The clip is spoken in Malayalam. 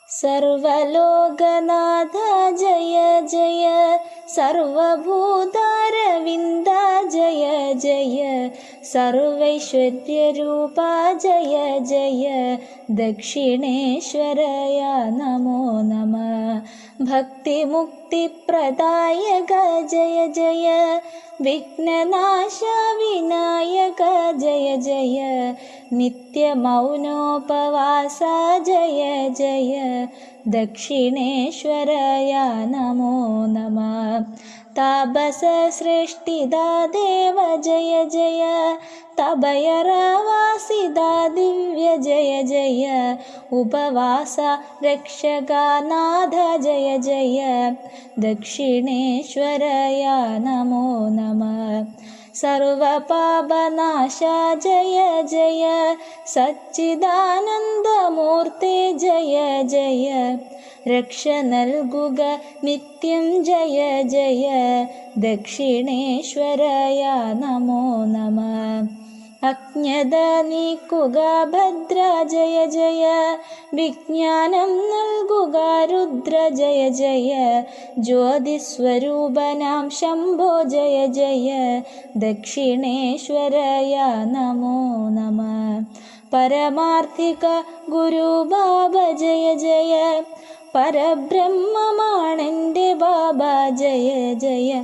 സർവലോകനാഥ ജയ ജയ, സർവഭൂതാരവിന്ദ ജയ ജയ, സർവൈശ്വര്യരൂപ ജയ ജയ, ദക്ഷിണേശ്വരയ നമോ നമഃ. ഭക്തിമുക്തിപ്രദായക ജയ ജയ, വിഘ്നനാശ വിനായക ജയ ജയ, നിത്യമൗനോപവാസ ജയ ജയ, ദക്ഷിണേശ്വരയ നമോ നമഃ. താപസശ്രേഷ്ഠിദാ ദേവ ജയ ജയ, തപയറവാസിദാ ദിവ്യ ജയ ജയ, ഉപവാസ രക്ഷകാനാഥ ജയ ജയ, ദക്ഷിണേശ്വരയ നമോ നമഃ. സർവപാപനാശ ജയ ജയ, സച്ചിദാനന്ദമൂർത്തി ജയ ജയ, രക്ഷ നൽകുക നിത്യം ജയ ജയ, ദക്ഷിണേശ്വരയ നമോ നമഃ. അജ്ഞത നീക്കുക ഭദ്ര ജയ ജയ, വിജ്ഞാനം നൽകുക രുദ്ര ജയ ജയ, ജ്യോതിസ്വരൂപനാം ശംഭോ ജയ ജയ, ദക്ഷിണേശ്വരയ നമോ നമഃ. പരമാർത്ഥിക ഗുരു ബാബ ജയ ജയ, പരബ്രഹ്മമാണെൻ്റെ ബാബ ജയ ജയ,